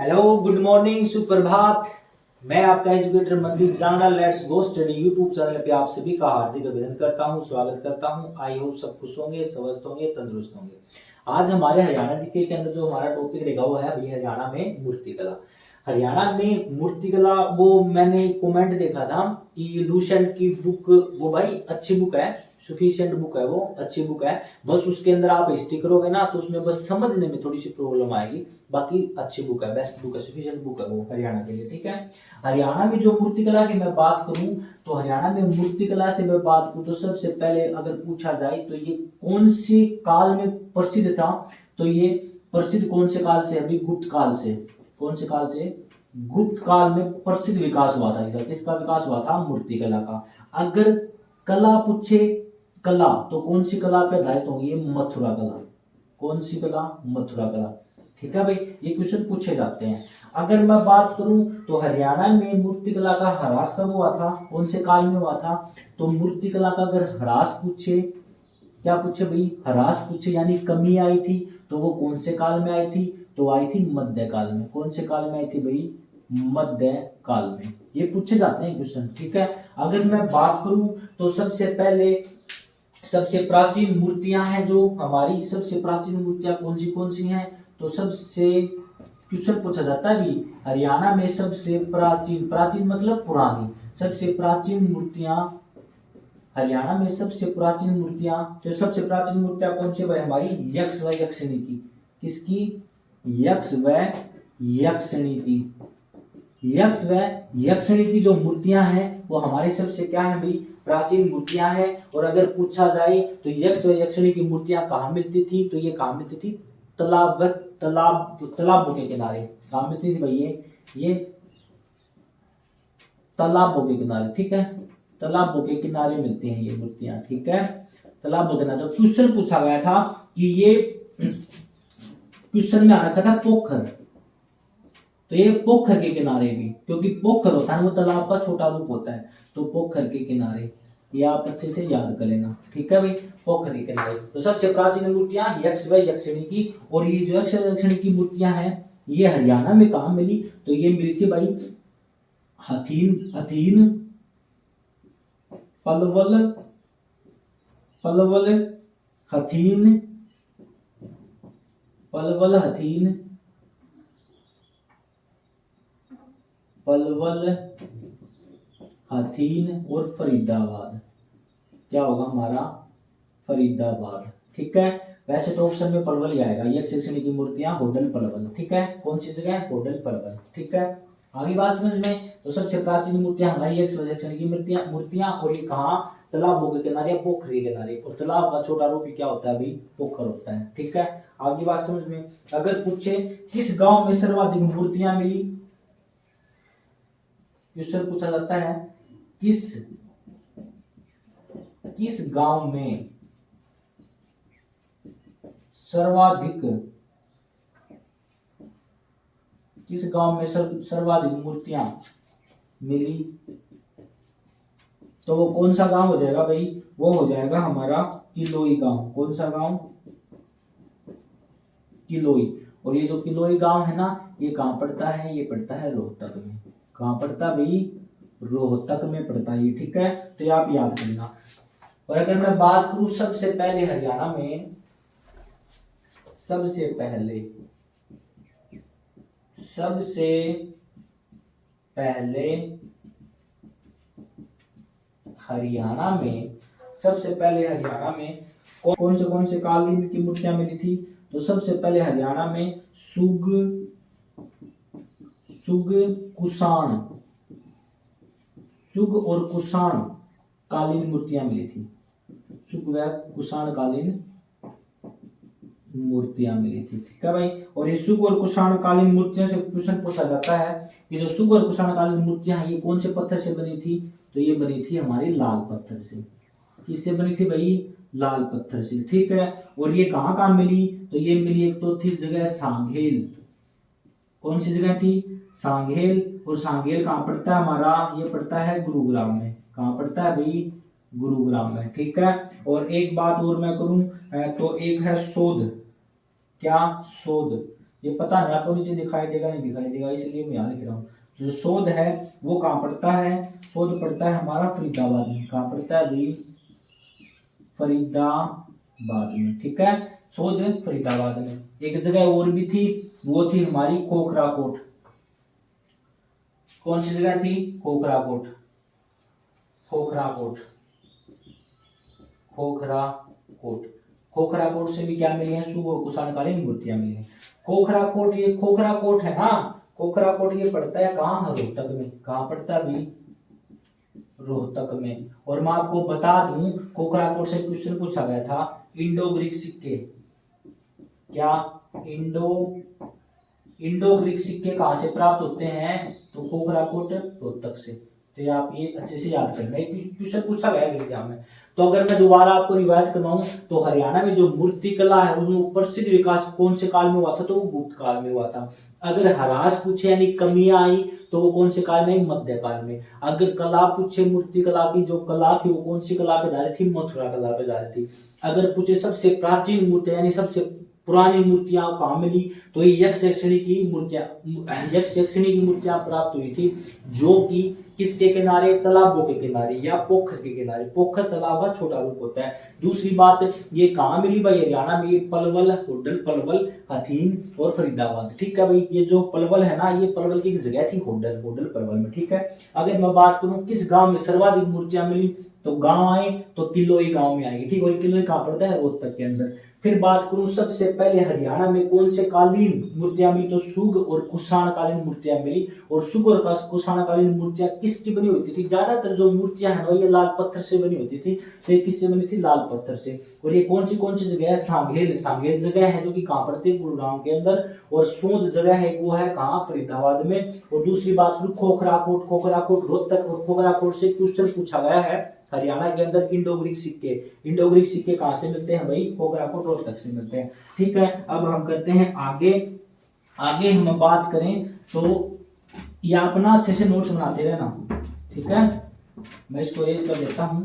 Hello, good morning, सुप्रभात। मैं आपका educator Mandeep Jangra let's go study YouTube channel पे आप सभी का हार्दिक अभिनंदन करता हूं, स्वागत करता हूं। आई होप सब खुश होंगे, स्वस्थ होंगे, तंदुरुस्त होंगे। आज हमारे हरियाणा जीके के अंदर जो हमारा टॉपिक रहेगा वो है भाई हरियाणा में मूर्तिकला। हरियाणा में मूर्तिकला, वो मैंने कमेंट देखा था कि लूसेंट की बुक, वो भाई अच्छी बुक है, सफिशिएंट बुक है, वो अच्छी बुक है। बस उसके अंदर आप हिस्ट्री करोगे ना तो उसमें बस समझने में थोड़ी सी प्रॉब्लम आएगी, बाकी अच्छी बुक है, बेस्ट बुक है, सफिशिएंट बुक है वो हरियाणा के लिए। ठीक है। हरियाणा में जो मूर्तिकला की मैं बात करूं तो हरियाणा में मूर्तिकला से मैं बात करूं तो सबसे पहले अगर पूछा जाए तो ये कौन से काल में प्रसिद्ध था, तो ये प्रसिद्ध कौन से काल से? अभी गुप्त काल से। कौन से काल से? गुप्त काल में प्रसिद्ध विकास हुआ था। इधर किसका विकास हुआ था? मूर्तिकला का। अगर कला पूछे, कला तो कौन सी कला पे आधारित होंगी? ये मथुरा कला। कौन सी कला? मथुरा कला। ठीक है भाई, ये क्वेश्चन पूछे जाते हैं। अगर मैं बात करूं तो हरियाणा में मूर्तिकला का ह्रास कब हुआ था? कौन से काल में हुआ था? तो मूर्तिकला का अगर ह्रास पूछे, क्या पूछे भाई? ह्रास पूछे यानी कमी आई थी, तो वो कौन से काल में आई थी? तो आई थी मध्य काल में। कौन से काल में आई थी भाई? मध्य काल में। ये पूछे जाते हैं क्वेश्चन। ठीक है। अगर मैं बात करूं तो सबसे पहले सबसे प्राचीन मूर्तियां हैं जो हमारी, सबसे प्राचीन मूर्तियां कौन सी हैं? तो सबसे क्वेश्चन पूछा जाता है कि हरियाणा में सबसे प्राचीन, प्राचीन मतलब पुरानी, सबसे प्राचीन मूर्तियां हरियाणा में सबसे प्राचीन मूर्तियां, जो सबसे प्राचीन मूर्तियां कौन सी? भाई हमारी यक्ष व यक्षिणी की। किसकी? यक्ष व यक्षिणी की। यक्ष व यक्षिणी की जो मूर्तियां हैं वो हमारे सबसे क्या है भाई? प्राचीन मूर्तियां हैं। और अगर पूछा जाए तो यक्ष व यक्षिणी की मूर्तियां कहाँ मिलती थी? तो ये कहाँ मिलती थी? तालाबों के किनारे। कहाँ मिलती थी भाई? ये तालाबों के किनारे। ठीक है, तालाबों के किनारे मिलती हैं ये मूर्तियां। ठीक है, तालाबों के किनारे। क्वेश्चन पूछा गया था कि ये, क्वेश्चन में आ रखा था पोखर, तो ये पोखर के किनारे भी, क्योंकि पोखर होता है वो तालाब का छोटा रूप होता है, तो पोखर के किनारे, ये आप अच्छे से याद कर लेना। ठीक है भाई, पोखर के किनारे। तो सबसे प्राचीन मूर्तियां यक्ष व यक्षिणी की। और ये जो यक्ष व यक्षिणी की मूर्तियां हैं ये हरियाणा में कहाँ मिली? तो ये मिली थी भाई हथीन, पलवल, पलवल हथीन, पलवल हथीन, पलवल हथीन और फरीदाबाद। क्या होगा हमारा? फरीदाबाद। ठीक है। वैसे तो ऑप्शन में पलवल ही आएगा। यक्ष यक्षिणी की मूर्तियां होडल पलवल। ठीक है, कौन सी जगह? होडल पलवल। ठीक है, आगे बात समझ में। तो सबसे प्राचीन मूर्तियां हमारी यक्ष यक्षिणी की मूर्तियां। और ये कहाँ? तालाबों के किनारे, पोखर के किनारे। और तालाब का छोटा रूप क्या होता है भाई? पोखर होता है। ठीक है, आगे बात समझ में। अगर पूछे किस गांव में सर्वाधिक मूर्तियां मिली, क्वेश्चन पूछा जाता है किस गांव में सर्वाधिक, किस गांव में सर्वाधिक मूर्तियां मिली? तो वो कौन सा गांव हो जाएगा भाई? वो हो जाएगा हमारा किलोई गांव। कौन सा गांव? किलोई। और ये जो किलोई गांव है ना, ये कहाँ पड़ता है? ये पड़ता है रोहतक में। कहाँ पड़ता है भाई? रोहतक में पड़ता है। ठीक है, तो ये आप याद करना। और अगर मैं बात करूं सबसे पहले हरियाणा में, सबसे पहले हरियाणा में, सबसे पहले हरियाणा में कौन से कालीन की मूर्तियां मिली थी? तो सबसे पहले हरियाणा में शुग और कुषाण कालीन मूर्तियां मिली थी। शुग व कुषाण कालीन मूर्तियां मिली थी। ठीक है भाई। और ये शुग और कुषाण कालीन मूर्तियों से क्वेश्चन पूछा जाता है कि जो शुग और कुषाण कालीन मूर्तियां हैं ये कौन से पत्थर से बनी थी? तो ये बनी थी हमारी लाल पत्थर से। किससे बनी थी भाई? लाल पत्थर से। ठीक है। और ये कहाँ कहाँ मिली? तो ये मिली एक तो थी जगह सांघेल। कौन सी जगह थी? सांघेल। और सांघेल कहाँ पड़ता है हमारा? ये पड़ता है गुरुग्राम में। कहाँ पड़ता है भाई? गुरुग्राम में। ठीक है। और एक बात और मैं करूं तो एक है शोध। क्या? शोध। ये पता नहीं आपको नीचे दिखाई देगा नहीं दिखाई देगा, इसलिए मैं यहाँ लिख रहा हूँ। जो शोध है वो कहाँ पड़ता है, शोध पड़ता है हमारा फरीदाबाद में। कहाँ पड़ता है भाई, फरीदाबाद में, ठीक है। शोध फरीदाबाद में। एक जगह और भी थी, वो थी हमारी खोखराकोट। कौन सी जगह थी, खोखराकोट, खोखराकोट, खोखराकोट। खोखराकोट से भी क्या मिली है, शुभ और कुषाणकालीन मूर्तियां मिली है। खोखराकोट, ये खोखराकोट है ना, खोखराकोट ये पड़ता है कहाँ, रोहतक में। कहाँ पड़ता है भाई, रोहतक में। और मैं आपको बता दूं, खोखराकोट से क्वेश्चन पूछा गया था, इंडो ग्रीक सिक्के, क्या इंडो ग्रीक सिक्के कहाँ से प्राप्त होते हैं, तो खोखराकोट, रोहतक से। तो आप ये अच्छे से याद करना, क्वेश्चन पूछा गया एग्जाम में। तो अगर मैं दोबारा आपको रिवाइज करवाऊं, तो हरियाणा में जो मूर्ति कला है उसमें प्रसिद्ध विकास कौन से काल में हुआ था, तो वो गुप्त काल में हुआ था। अगर ह्रास पूछे यानी कमियां आई, तो वो कौन से काल में, मध्य काल में। अगर कला पूछे, मूर्ति कला की जो कला थी वो कौन सी कला पे आधारित थी, मथुरा कला पे आधारित थी। अगर पूछे सबसे प्राचीन मूर्तियां यानी सबसे पुरानी मूर्तियां कहाँ मिली, तो ये यक्ष यक्षिणी की मूर्तियां प्राप्त हुई थी, जो कि किसके किनारे, तालाबों के किनारे या पोखर के किनारे। पोखर तालाब का छोटा रूप होता है। दूसरी बात, ये कहाँ मिली भाई, हरियाणा में, पलवल, होडल, पलवल, हथीन और फरीदाबाद, ठीक है भाई। ये जो पलवल है ना, ये पलवल की एक जगह थी, होडल, पलवल में, ठीक है। अगर मैं बात करूं किस गांव में सर्वाधिक मूर्तियां मिली, तो गांव आए तो किलोई गांव में आएगी, ठीक है। किलोई कहाँ पड़ता है, रोहतक के अंदर। फिर बात करूं सबसे पहले हरियाणा में कौन से कालीन मूर्तियां मिली, तो शुग और कुषाणकालीन मूर्तियां मिली। और शुग और कुषाणकालीन मूर्तियां किसकी बनी होती थी, ज्यादातर जो मूर्तियां हैं ये लाल पत्थर से बनी होती थी। तो ये किससे बनी थी, लाल पत्थर से। और ये कौन सी जगह है, सांगेल, सांगेल जगह है जो कि कहाँ पड़ती है, गुरुग्राम के अंदर। और सोंद जगह है वो है कहाँ, फरीदाबाद में। और दूसरी बात करूं खोखराकोट, खोखराकोट रोहतक, और खोखराकोट से क्वेश्चन पूछा गया है हरियाणा के अंदर, इंडो ग्रीक सिक्के। इंडो ग्रीक सिक्के कहाँ से मिलते हैं भाई, खोखराकोट, रोहतक से मिलते हैं, ठीक है। अब हम करते हैं आगे। आगे हम बात करें तो ये अपना अच्छे से नोट्स बनाते रहना, ठीक है। मैं इसको रेज कर देता हूं।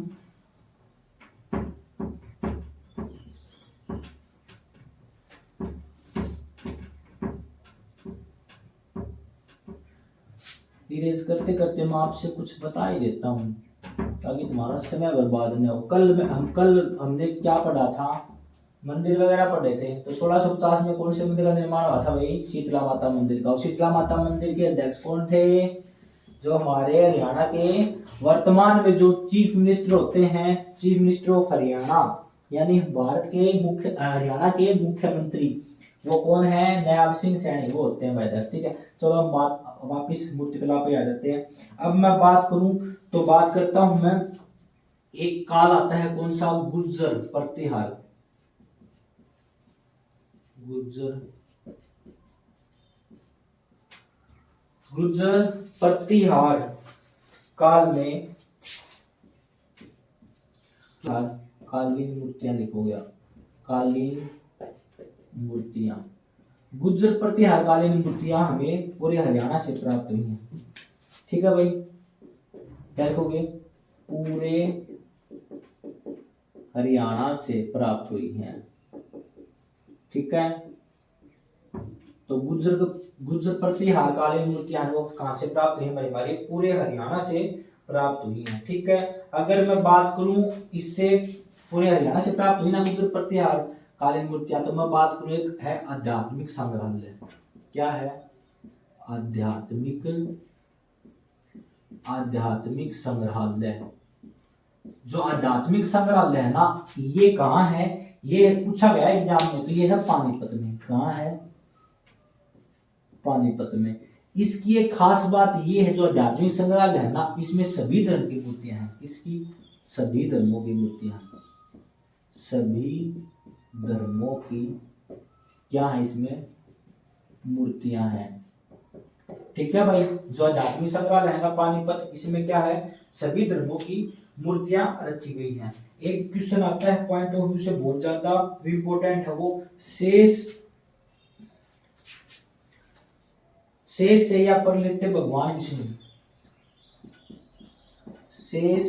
इरेज करते करते मैं आपसे कुछ बता ही देता हूँ, ताकि तुम्हारा समय बर्बाद न हो। कल हमने क्या पढ़ा था, मंदिर वगैरह पढ़े थे। तो 1650 में कौन से मंदिर का निर्माण हुआ था भाई, शीतला माता मंदिर का। और शीतला माता मंदिर के अध्यक्ष कौन थे, जो हमारे हरियाणा के वर्तमान में जो चीफ मिनिस्टर होते हैं, चीफ मिनिस्टर ऑफ हरियाणा, यानी भारत के हरियाणा के मुख्यमंत्री, वो कौन है, नायब सिंह सैनी, वो होते हैं अध्यक्ष, ठीक है। चलो हम वापिस मूर्तिकला पे आ जाते हैं। अब मैं बात करूं तो बात करता हूं मैं, एक काल आता है कौन सा, गुर्जर प्रतिहार, गुर्जर प्रतिहार काल में, कालीन मूर्तियां लिखोगे, कालीन मूर्तियां, गुर्जर प्रतिहार कालीन मूर्तियां हमें पूरे हरियाणा से प्राप्त हुई हैं, ठीक है भाई। क्या लिखोगे, पूरे हरियाणा से प्राप्त हुई हैं, ठीक है। तो गुर्जर प्रतिहार कालीन मूर्तियां वो कहां से प्राप्त हुई भाई, हमारे पूरे हरियाणा से प्राप्त हुई हैं, ठीक है। अगर मैं बात करूं इससे पूरे हरियाणा से प्राप्त हुई ना गुर्जर प्रतिहार कालीन मूर्तियां, तो मैं बात करूं एक है आध्यात्मिक संग्रहालय। क्या है, आध्यात्मिक संग्रहालय। जो आध्यात्मिक संग्रहालय है ना, ये कहाँ है, ये पूछा गया एग्जाम में, तो ये है पानीपत में। कहाँ है, पानीपत में। इसकी एक खास बात ये है, जो आध्यात्मिक संग्रहालय है ना, इसमें सभी धर्म की मूर्तियां हैं। इसकी सभी धर्मों की मूर्तियां, सभी धर्मों की क्या है, इसमें मूर्तियां हैं, ठीक है भाई। जो आध्यात्मिक संग्रहालय है ना पानीपत, इसमें क्या है, सभी धर्मों की मूर्तियां रखी गई हैं। एक क्वेश्चन आता है पॉइंट ऑफ व्यू से बहुत ज्यादा इंपॉर्टेंट है, वो शेष से या पर लेटे भगवान विष्णु, शेष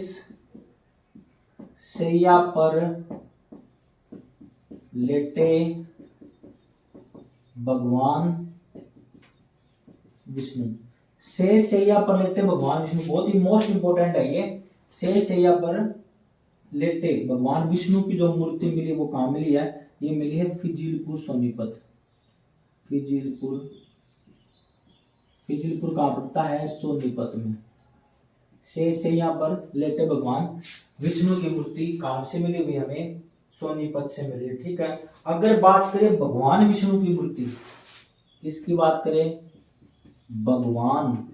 से या पर लेटे भगवान विष्णु। शेष शैया पर लेटे भगवान विष्णु, बहुत ही मोस्ट इंपोर्टेंट है ये। शेष शैया पर लेटे भगवान विष्णु की जो मूर्ति मिली वो कहाँ मिली है? ये मिली है फिजिलपुर सोनीपत। फिजिलपुर कहाँ पड़ता है? सोनीपत में। शेष शैया पर लेटे भगवान विष्णु की मूर्ति कहाँ से मिली हुई? हमें सोनीपत से मिली, ठीक है। अगर बात करें भगवान विष्णु की मूर्ति, इसकी बात करें भगवान,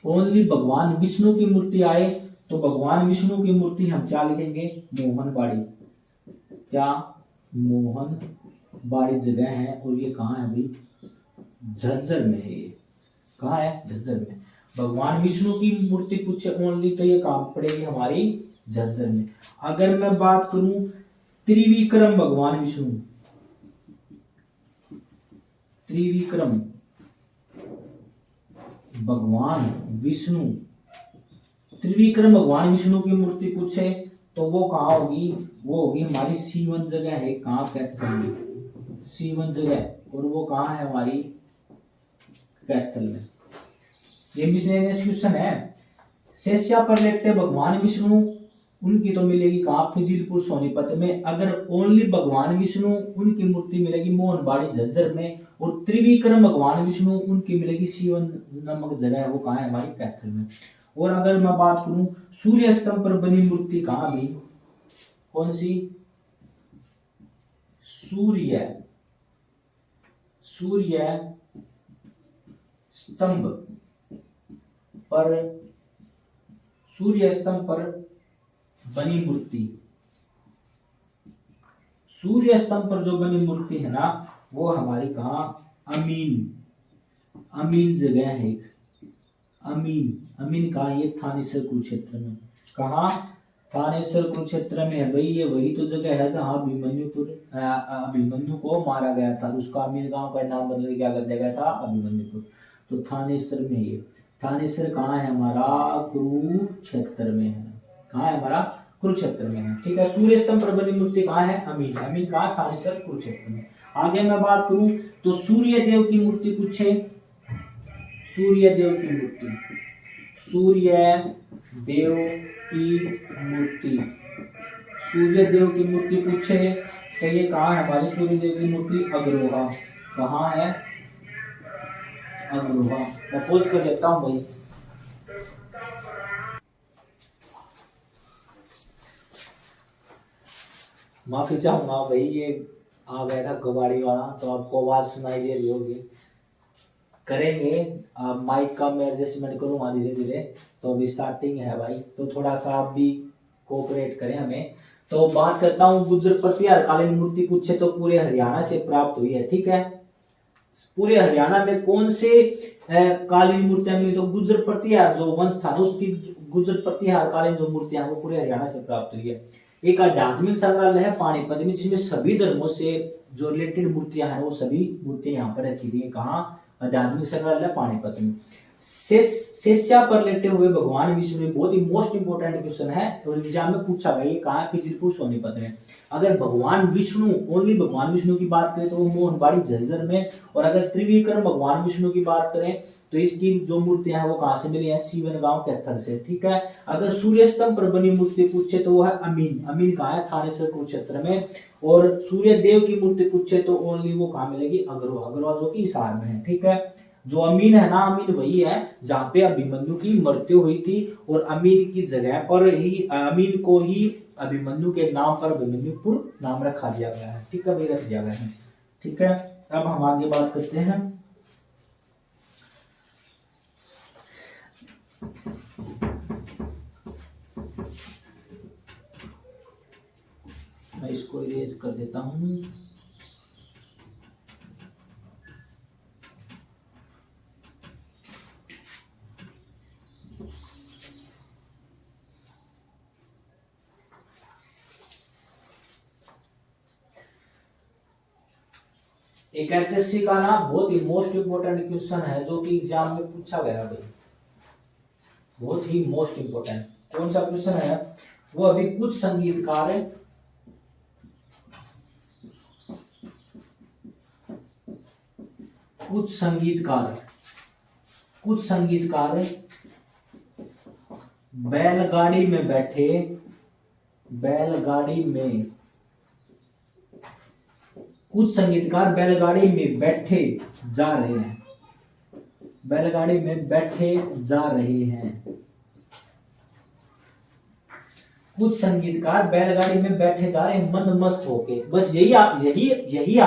ओनली भगवान विष्णु की मूर्ति आए तो भगवान विष्णु की मूर्ति हम क्या लिखेंगे? मोहनबाड़ी। क्या? मोहनबाड़ी जगह है और ये कहाँ है भाई? झज्जर में है। ये कहाँ है? झज्जर में। भगवान विष्णु की मूर्ति पूछे ओनली तो ये कहाँ पड़ेगी? हमारी झज्जर में। अगर मैं बात करूं त्रिविक्रम भगवान विष्णु, त्रिविक्रम भगवान विष्णु, त्रिविक्रम भगवान विष्णु की मूर्ति पूछे तो वो कहाँ होगी? वो होगी हमारी सीवन जगह है। कहाँ? कैथल में। सीवन जगह, और वो कहाँ है? हमारी कैथल में। ये मिसलेनियस क्वेश्चन है। शेष्या पर लेटे भगवान विष्णु, उनकी तो मिलेगी कहाँ? फिजिलपुर सोनीपत में। अगर ओनली भगवान विष्णु, उनकी मूर्ति मिलेगी मोहनबाड़ी झज्जर में। और त्रिविक्रम भगवान विष्णु, उनकी मिलेगी सीवन नामक जगह है, वो कहाँ है? हमारी कैथल में। और अगर मैं बात करूं सूर्य स्तंभ पर बनी मूर्ति कहाँ भी? कौन सी? सूर्य स्तंभ पर, सूर्य स्तंभ पर बनी मूर्ति, सूर्य स्तंभ पर जो बनी मूर्ति है ना, वो हमारी कहाँ? अमीन जगह है। अमीन कहाँ? ये थानेसर कुरुक्षेत्र में। कहाँ? थानेसर कुरुक्षेत्र में है भाई। ये वही तो जगह है जहाँ अभिमन्यु को मारा गया था। उसका अमीन गांव का नाम बदल के क्या कर दिया गया था? अभिमन्युपुर। तो थानेसर में ये। थानेसर कहाँ है? हमारा कुरुक्षेत्र में है। कहाँ है? हमारा कुरुक्षेत्र में है, ठीक है। सूर्य स्तंभ पर बनी मूर्ति कहाँ है? अमीन कहाँ? थानेसर कुरुक्षेत्र में। आगे मैं बात करूं तो सूर्य देव की मूर्ति पूछे, सूर्य देव की मूर्ति, सूर्य देव की मूर्ति पूछे तो ये कहाँ है? हमारी सूर्य देव की मूर्ति अग्रोहा। कहाँ है? अग्रोहा। मैं खोज कर देता हूँ भाई। माफी चाहूंगा भाई, ये आ गया था कबाड़ी वाला तो आपको आवाज सुनाई दे रही होगी। करेंगे माइक का मैं एडजस्टमेंट करूंगा धीरे धीरे। तो अभी स्टार्टिंग है भाई, तो थोड़ा सा आप भी कोऑपरेट करें हमें। तो बात करता हूँ गुर्जर प्रतिहार कालीन मूर्ति पूछे तो पूरे हरियाणा से प्राप्त हुई है, ठीक है। पूरे हरियाणा में कौन से कालीन मूर्तियां मिली? तो गुर्जर प्रतिहार जो वंश था ना, उसकी गुर्जर प्रतिहार कालीन जो मूर्तियां वो पूरे हरियाणा से प्राप्त हुई है। एक आध्यात्मिक संग्रहालय है पानीपत में, जिसमें सभी धर्मों से जो रिलेटेड मूर्तियां हैं वो सभी मूर्तियां यहाँ पर रखी गई है। कहाँ? आध्यात्मिक संग्रहालय पानीपत में। शेष्या पर लेटे हुए भगवान विष्णु, बहुत ही मोस्ट इंपोर्टेंट क्वेश्चन है तो एग्जाम में पूछा गया। ये कहाँ? फिजिलपुर सोनीपत में। अगर भगवान विष्णु, ओनली भगवान विष्णु की बात करें तो वो मोहनबाड़ी झज्जर में। और अगर त्रिविक्रम भगवान विष्णु की बात करें तो इसकी जो मूर्तियां हैं वो कहाँ से मिली है? सीवन गांव कैथल से, ठीक है। अगर सूर्य स्तंभ पर बनी मूर्ति पूछे तो वो है अमीन कहाँ है? थानेसर कुरुक्षेत्र में। और सूर्य देव की मूर्ति पूछे तो ओनली वो कहाँ मिलेगी? अग्रवा जो कि हिसार में है, ठीक है। जो अमीन है ना, अमीन वही है जहाँ पे अभिमन्यु की मृत्यु हुई थी। और अमीन की जगह पर ही अमीन को ही अभिमन्यु के नाम पर अभिमन्युपुर नाम रखा दिया गया है, ठीक है भाई, रख दिया गया है, ठीक है। अब हम आगे बात करते हैं। मैं इसको इरेज कर देता हूं। एक एचएससी का ना बहुत ही मोस्ट इंपोर्टेंट क्वेश्चन है जो कि एग्जाम में पूछा गया भाई, बहुत ही मोस्ट इंपोर्टेंट। कौन सा क्वेश्चन है वो? अभी कुछ संगीतकार कुछ संगीतकार बैलगाड़ी में बैठे कुछ संगीतकार बैलगाड़ी में बैठे जा रहे हैं। कुछ संगीतकार बैलगाड़ी में बैठे जा रहे हैं मंद मस्त होके। बस यही आ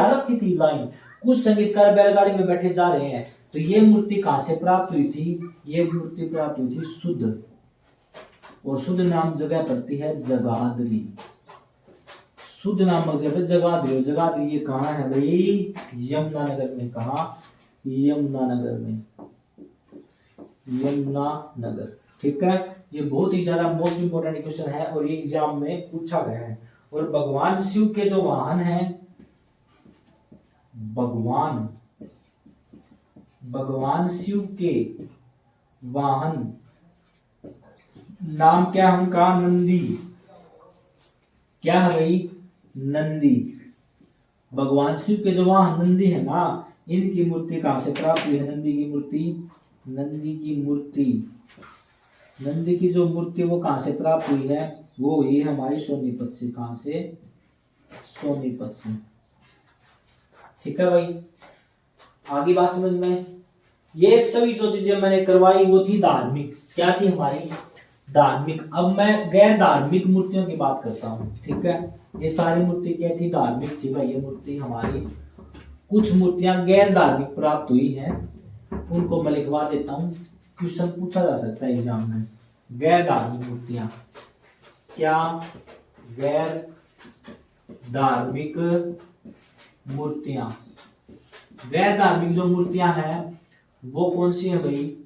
रखी थी लाइन, कुछ संगीतकार बैलगाड़ी में बैठे जा रहे हैं। तो ये मूर्ति कहां से प्राप्त हुई थी? ये मूर्ति प्राप्त हुई थी शुद्ध, और शुद्ध नाम जगह पड़ती है जगाधरी। शुद्ध नामक जगह जगाधरी। जगाधरी ये कहाँ है भाई? यमुनानगर में। कहा? यमुनानगर। ठीक है, ये बहुत ही ज्यादा मोस्ट इंपोर्टेंट क्वेश्चन है और ये एग्जाम में पूछा गया है। और भगवान शिव के जो वाहन हैं, भगवान शिव के वाहन नाम क्या है उनका? नंदी। क्या है भाई? नंदी। भगवान शिव के जो वाहन नंदी है ना, इनकी मूर्ति कहां से प्राप्त हुई है? नंदी की जो मूर्ति वो कहां से प्राप्त हुई है? वो हुई हमारी सोनीपत से। कहां से? सोनीपत से। ठीक है भाई, आगे बात समझ में। ये सभी जो चीजें मैंने करवाई वो थी धार्मिक। क्या थी हमारी? धार्मिक। अब मैं गैर धार्मिक मूर्तियों की बात करता हूँ। ठीक है, ये सारी मूर्ति क्या थी? धार्मिक थी भाई। ये मूर्ति हमारी, कुछ मूर्तियां गैर धार्मिक प्राप्त हुई हैं, उनको मैं लिखवा देता हूँ। क्वेश्चन पूछा जा सकता है एग्जाम में। गैर धार्मिक मूर्तियां क्या? गैर धार्मिक मूर्तियां। गैर धार्मिक जो मूर्तियां हैं वो कौन सी है भाई?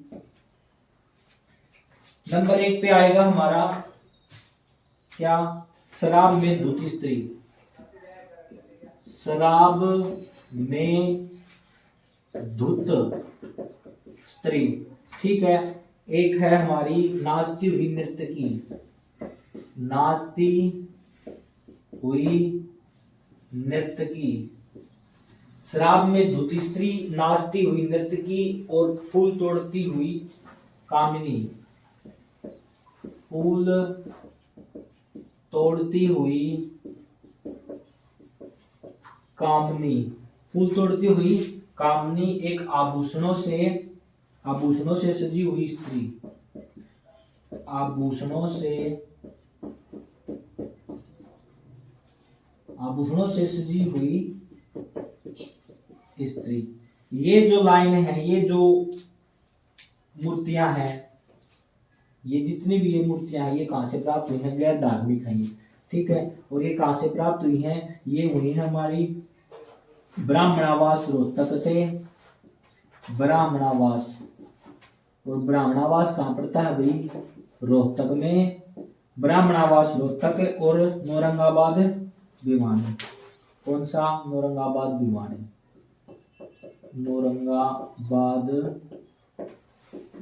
नंबर 1 पे आएगा हमारा क्या? शराब में धुत स्त्री। शराब में धुत स्त्री। ठीक है, एक है हमारी नाचती हुई नर्तकी। शराब में धुत स्त्री, नाचती हुई नर्तकी और फूल तोड़ती हुई कामिनी। फूल तोड़ती हुई कामनी एक आभूषणों से सजी हुई स्त्री। आभूषणों से सजी हुई स्त्री। ये जो लाइन है, ये जो मूर्तियां हैं, ये जितनी भी ये मूर्तियां हैं, ये कहां से प्राप्त हुई हैं? गैर धार्मिक हैं ये। ठीक है, और ये कहां से प्राप्त हुई हैं? ये हुई है हमारी ब्राह्मणावास रोहतक से। ब्राह्मणावास, और ब्राह्मणावास कहां पड़ता है भाई? रोहतक में। ब्राह्मणावास रोहतक और नौरंगाबाद भिवानी। कौन सा? नौरंगाबाद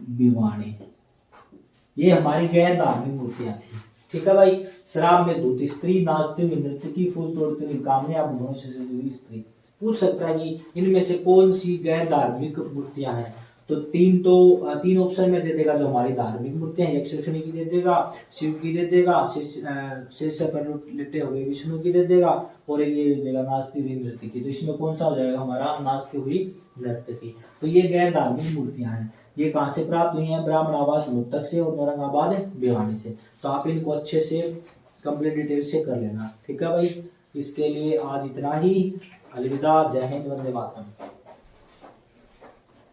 भिवानी। ये हमारी गैर धार्मिक मूर्तियां थी। ठीक है भाई, शराब में धुत स्त्री, नाचती हुई नर्तकी, फूल तोड़ती हुई कामनी, आभूषणों से सजी हुई स्त्री। पूछ सकता है कि इनमें से कौन सी गैर धार्मिक मूर्तियां हैं? तो तीन ऑप्शन में दे देगा जो हमारी धार्मिक मूर्तियां हैं। यक्षलक्ष्मी की दे देगा, शिव की दे देगा, शेष पर लेटे हुए विष्णु की दे देगा, और एक ये दे देगा नाचती हुई नर्तकी। तो इसमें कौन सा हो जाएगा हमारा? नाचती हुई नर्तकी। तो ये गैर धार्मिक मूर्तियां हैं। ये कहां से प्राप्त हुई हैं? ब्राह्मणावास रोहतक से और औरंगाबाद भिवानी से। तो आप इनको अच्छे से कंप्लीट डिटेल से कर लेना। ठीक है भाई, इसके लिए आज इतना ही। अलविदा, जय हिंद, वंदे मातरम।